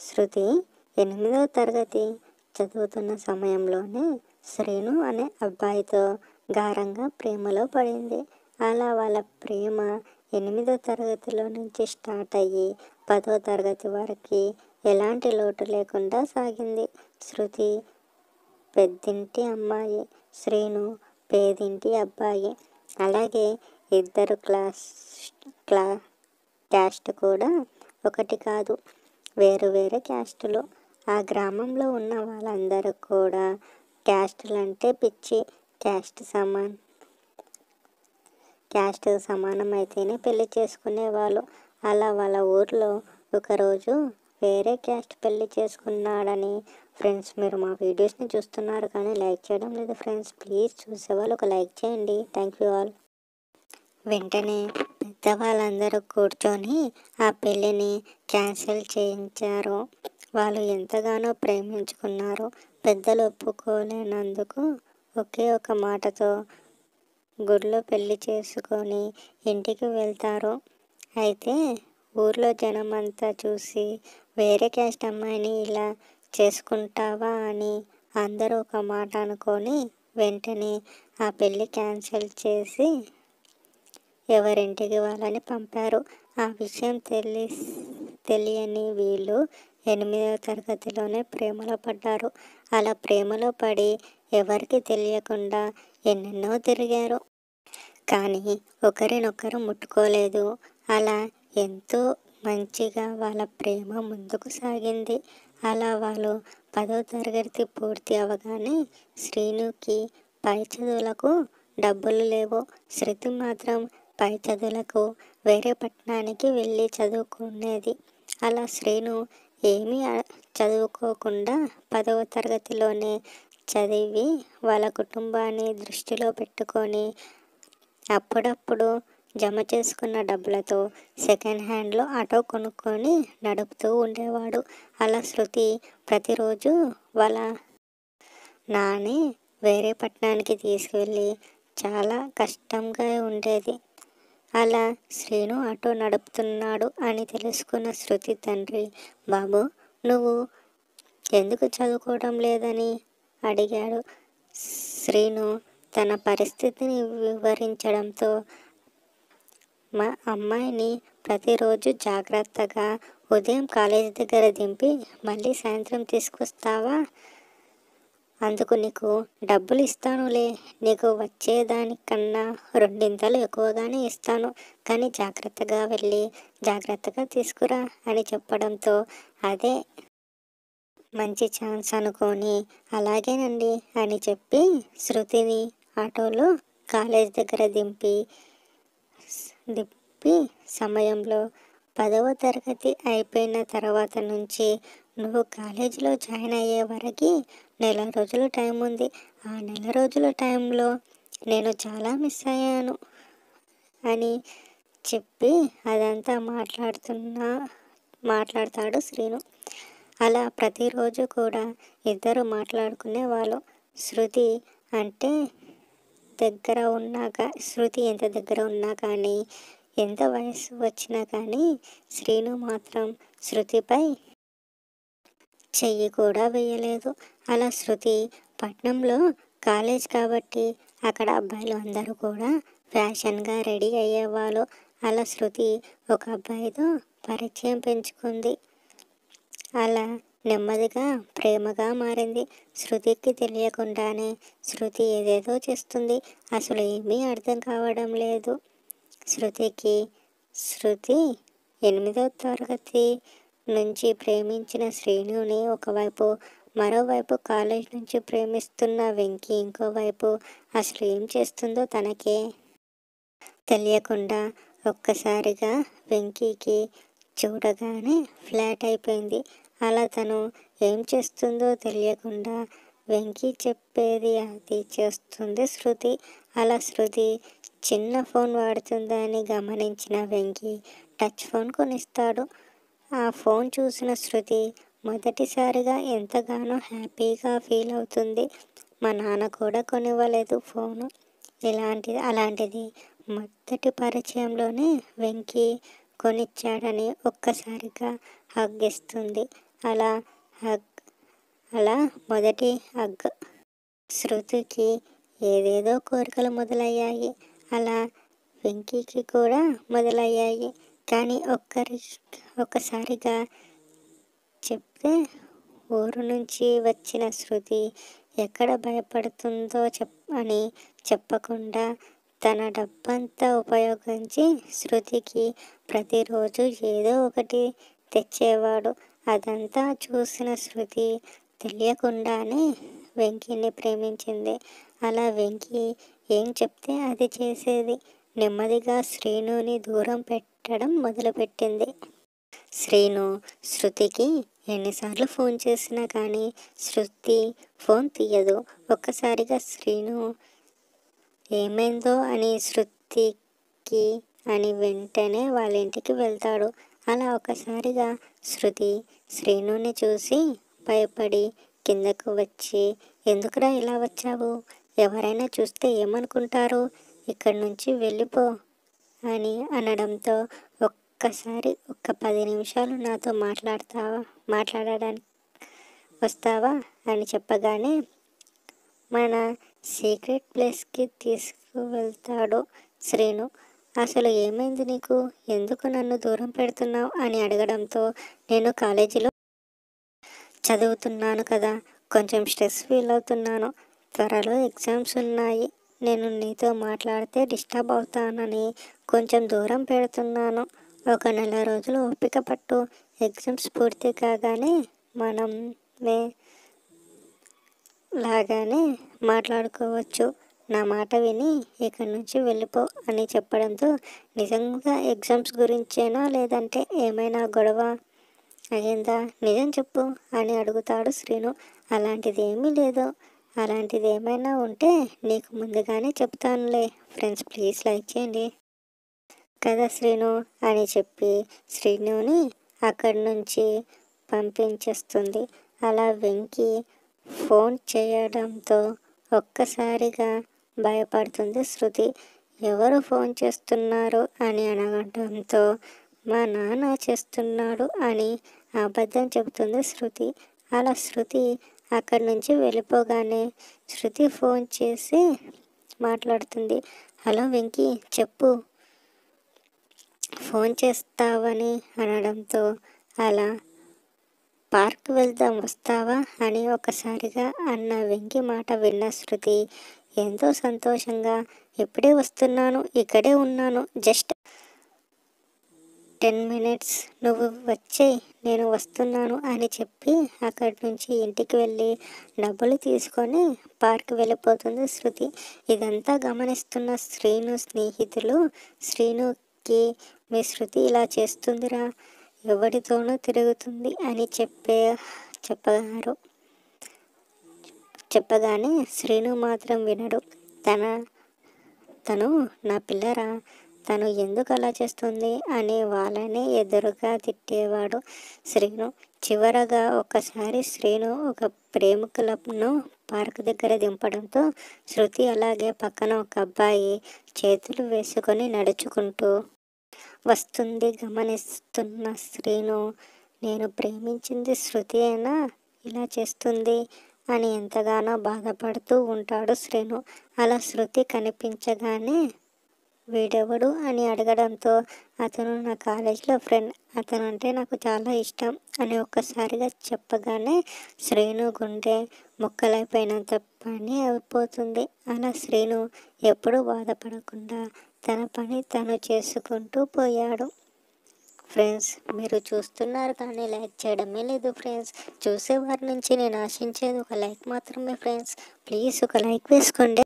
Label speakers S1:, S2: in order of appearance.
S1: శృతి 8వ తరగతి చదువుతున్న సమయంలోనే శ్రీను అనే అబ్బాయితో గారంగా ప్రేమలో పడింది. అలా వాళ్ళ ప్రేమ 8వ తరగతిలో నుంచి స్టార్ట్ అయ్యి 10వ తరగతి వరకు ఎలాంటి లోటు లేకుండా సాగింది. శృతి పెద్దింటి అమ్మాయి, శ్రీను పేదింటి అబ్బాయి. అలాగే ఇద్దరు క్యాస్ట్ కూడా ఒకటి కాదు, వేరు వేరే క్యాస్టులు. ఆ గ్రామంలో ఉన్న వాళ్ళందరూ కూడా క్యాస్టులంటే పిచ్చి. క్యాస్ట్ సమానమైతేనే పెళ్లి చేసుకునేవాళ్ళు. అలా వాళ్ళ ఊర్లో ఒకరోజు వేరే క్యాస్ట్ పెళ్లి చేసుకున్నాడని ఫ్రెండ్స్, మీరు మా వీడియోస్ని చూస్తున్నారు కానీ లైక్ చేయడం లేదు ఫ్రెండ్స్. ప్లీజ్ చూసేవాళ్ళు ఒక లైక్ చేయండి. Thank you all. వెంటనే పెద్దవాళ్ళందరూ కూర్చొని ఆ పెళ్ళిని క్యాన్సిల్ చేయించారు. వాళ్ళు ఎంతగానో ప్రేమించుకున్నారు. పెద్దలు ఒప్పుకోలేనందుకు ఒకే ఒక మాటతో గుడిలో పెళ్లి చేసుకొని ఇంటికి వెళ్తారు. అయితే ఊర్లో జనం అంతా చూసి, వేరే క్యాస్ట్ అమ్మాయిని ఇలా చేసుకుంటావా అని అందరూ ఒక మాట అనుకొని వెంటనే ఆ పెళ్ళి క్యాన్సిల్ చేసి ఎవరింటికి వాళ్ళని పంపారు. ఆ విషయం తెలియని వీళ్ళు 8వ తరగతిలోనే ప్రేమలో పడ్డారు. అలా ప్రేమలో పడి ఎవరికి తెలియకుండా ఎన్నెన్నో తిరిగారు. కానీ ఒకరినొకరు ముట్టుకోలేదు. అలా ఎంతో మంచిగా వాళ్ళ ప్రేమ ముందుకు సాగింది. అలా వాళ్ళు 10వ తరగతి పూర్తి అవగానే శ్రీనుకి పై చదువులకు డబ్బులు లేవు. శృతి మాత్రం పై చదువులకు వేరే పట్టణానికి వెళ్ళి చదువుకునేది. అలా శ్రీను ఏమీ చదువుకోకుండా 10వ తరగతిలోనే చదివి వాళ్ళ కుటుంబాన్ని దృష్టిలో పెట్టుకొని అప్పుడప్పుడు జమ చేసుకున్న డబ్బులతో సెకండ్ హ్యాండ్లో ఆటో కొనుక్కొని నడుపుతూ ఉండేవాడు. అలా శృతి ప్రతిరోజు వాళ్ళ నాని వేరే పట్టణానికి తీసుకువెళ్ళి చాలా కష్టంగా ఉండేది. అలా శ్రీను ఆటో నడుపుతున్నాడు అని తెలుసుకున్న శృతి తండ్రి, బాబు నువ్వు ఎందుకు చదువుకోవడం లేదని అడిగాడు. శ్రీను తన పరిస్థితిని వివరించడంతో, మా అమ్మాయిని ప్రతిరోజు జాగ్రత్తగా ఉదయం కాలేజీ దగ్గర దింపి మళ్ళీ సాయంత్రం తీసుకొస్తావా? అందుకు నీకు డబ్బులు ఇస్తానులే. నీకు వచ్చేదానికన్నా 2 ఎక్కువగానే ఇస్తాను. కానీ జాగ్రత్తగా వెళ్ళి జాగ్రత్తగా తీసుకురా అని చెప్పడంతో, అదే మంచి ఛాన్స్ అనుకొని అలాగేనండి అని చెప్పి శృతిని ఆటోలో కాలేజ్ దగ్గర దింపి సమయంలో 10వ తరగతి అయిపోయిన తర్వాత నుంచి నువ్వు కాలేజీలో జాయిన్ అయ్యే వరకు నెల రోజులు టైం ఉంది. ఆ నెల రోజుల టైంలో నేను చాలా మిస్ అయ్యాను అని చెప్పి అదంతా మాట్లాడతాడు శ్రీను. అలా ప్రతిరోజు కూడా ఇద్దరు మాట్లాడుకునేవాళ్ళు. శృతి ఎంత దగ్గర ఉన్నా కానీ, ఎంత వయసు వచ్చినా కానీ శ్రీను మాత్రం శృతిపై చెయ్యి కూడా వేయలేదు. అలా శృతి పట్నంలో కాలేజ్ కాబట్టి అక్కడ అబ్బాయిలు అందరూ కూడా ఫ్యాషన్గా రెడీ అయ్యేవాళ్ళు. అలా శృతి ఒక అబ్బాయితో పరిచయం పెంచుకుంది. అలా నెమ్మదిగా ప్రేమగా మారింది. శృతికి తెలియకుండానే శృతి ఏదేదో చేస్తుంది. అసలు ఏమీ అర్థం కావడం లేదు శృతికి. శృతి 8వ తరగతి నుంచి ప్రేమించిన శ్రీనుని ఒకవైపు, మరోవైపు కాలేజ్ నుంచి ప్రేమిస్తున్న వెంకీ ఇంకోవైపు. అసలు ఏం చేస్తుందో తనకే తెలియకుండా ఒక్కసారిగా వెంకీకి చూడగానే ఫ్లాట్ అయిపోయింది. అలా తను ఏం చేస్తుందో తెలియకుండా వెంకీ చెప్పేది అది చేస్తుంది శృతి. అలా శృతి చిన్న ఫోన్ వాడుతుందని గమనించిన వెంకీ టచ్ ఫోన్ కొనిస్తాడు. ఆ ఫోన్ చూసిన శృతి మొదటిసారిగా ఎంతగానో హ్యాపీగా ఫీల్ అవుతుంది. మా నాన్న కూడా కొనివ్వలేదు ఫోను, అలాంటిది మొదటి పరిచయంలోనే వెంకీ కొనిచ్చాడని ఒక్కసారిగా హగ్ ఇస్తుంది. అలా హగ్ అలా మొదటి హగ్ శృతికి ఏదేదో కోరికలు మొదలయ్యాయి. అలా వెంకీకి కూడా మొదలయ్యాయి. కానీ ఒక్కసారిగా చెప్తే ఊరు నుంచి వచ్చిన శృతి ఎక్కడ భయపడుతుందో అని చెప్పకుండా తన డబ్బంతా ఉపయోగించి శృతికి ప్రతిరోజు ఏదో ఒకటి తెచ్చేవాడు. అదంతా చూసిన శృతి తెలియకుండానే వెంకీని ప్రేమించింది. అలా వెంకీ ఏం చెప్తే అది చేసేది. నెమ్మదిగా శ్రీనుని దూరం పెట్టడం మొదలుపెట్టింది. శ్రీను శృతికి ఎన్నిసార్లు ఫోన్ చేసినా కానీ శృతి ఫోన్ తీయదు. ఒక్కసారిగా శ్రీను ఏమైందో అని శృతికి అని వెంటనే వాళ్ళ ఇంటికి వెళ్తాడు. అలా ఒకసారిగా శృతి శ్రీనుని చూసి భయపడి కిందకు వచ్చి, ఎందుకురా ఇలా వచ్చావు? ఎవరైనా చూస్తే ఏమనుకుంటారు? ఇక్కడి నుంచి వెళ్ళిపో అని అనడంతో, ఒక్కసారి 10 నిమిషాలు నాతో మాట్లాడడానికి వస్తావా అని చెప్పగానే మన సీక్రెట్ ప్లేస్కి తీసుకువెళ్తాడు శ్రీను. అసలు ఏమైంది నీకు? ఎందుకు నన్ను దూరం పెడుతున్నావు అని అడగడంతో, నేను కాలేజీలో చదువుతున్నాను కదా, కొంచెం స్ట్రెస్ ఫీల్ అవుతున్నాను. త్వరలో ఎగ్జామ్స్ ఉన్నాయి. నేను నీతో మాట్లాడితే డిస్టర్బ్ అవుతానని కొంచెం దూరం పెడుతున్నాను. 1 నెల రోజులు ఓపిక పట్టు. ఎగ్జామ్స్ పూర్తి కాగానే మనం లాగానే మాట్లాడుకోవచ్చు. నా మాట విని ఇక్కడి నుంచి వెళ్ళిపో అని చెప్పడంతో, నిజంగా ఎగ్జామ్స్ గురించేనా లేదంటే ఏమైనా గొడవ అయ్యిందా? నిజం చెప్పు అని అడుగుతాడు శ్రీను. అలాంటిది ఏమీ లేదు. అలాంటిది ఏమైనా ఉంటే నీకు ముందుగానే చెప్తానులే. ఫ్రెండ్స్ ప్లీజ్ లైక్ చేయండి కదా శ్రీను అని చెప్పి శ్రీనుని అక్కడి నుంచి పంపించేస్తుంది. అలా వెంకీ ఫోన్ చేయడంతో ఒక్కసారిగా భయపడుతుంది శృతి. ఎవరు ఫోన్ చేస్తున్నారు అని అనడంతో, మా నాన్న చేస్తున్నాడు అని అబద్ధం చెబుతుంది శృతి. అలా శృతి అక్కడి నుంచి వెళ్ళిపోగానే శృతి ఫోన్ చేసి మాట్లాడుతుంది. హలో వెంకీ, చెప్పు, ఫోన్ చేస్తావని అనడంతో, అలా పార్క్ వెళ్దాం వస్తావా అని ఒకసారిగా అన్న వెంకీ మాట విన్న శృతి ఎంతో సంతోషంగా, ఇప్పుడే వస్తున్నాను, ఇక్కడే ఉన్నాను, జస్ట్ 10 minutes, నువ్వు వచ్చేయ్, నేను వస్తున్నాను అని చెప్పి అక్కడి నుంచి ఇంటికి వెళ్ళి డబ్బులు తీసుకొని పార్క్ వెళ్ళిపోతుంది శృతి. ఇదంతా గమనిస్తున్న శ్రీను స్నేహితులు శ్రీనుకి, మీ శృతి ఇలా చేస్తుందిరా, ఎవరితోనూ తిరుగుతుంది అని చెప్పగానే శ్రీను మాత్రం వినడు. తను నా పిల్లరా, తను ఎందుకు అలా చేస్తుంది అని వాళ్ళనే ఎదురుగా తిట్టేవాడు శ్రీను. చివరగా ఒకసారి శ్రీను ఒక ప్రేమికులను పార్క్ దగ్గర దింపడంతో శృతి అలాగే పక్కన ఒక అబ్బాయి చేతులు వేసుకొని నడుచుకుంటూ వస్తుంది. గమనిస్తున్న శ్రీను, నేను ప్రేమించింది శృతి అయినా ఇలా చేస్తుంది అని ఎంతగానో బాధపడుతూ ఉంటాడు శ్రీను. అలా శృతి కనిపించగానే వీడెవడు అని అడగడంతో, అతను నా కాలేజీలో ఫ్రెండ్, అతను అంటే నాకు చాలా ఇష్టం అని ఒక్కసారిగా చెప్పగానే శ్రీను గుండె ముక్కలైపోయినంత పని అయిపోతుంది. అలా శ్రీను ఎప్పుడూ బాధపడకుండా తన పని తను చేసుకుంటూ పోయాడు. ఫ్రెండ్స్, మీరు చూస్తున్నారు కానీ లైక్ చేయడమే లేదు ఫ్రెండ్స్. చూసేవారి నుంచి నేను ఆశించేది ఒక లైక్ మాత్రమే ఫ్రెండ్స్. ప్లీజ్ ఒక లైక్ వేసుకోండి.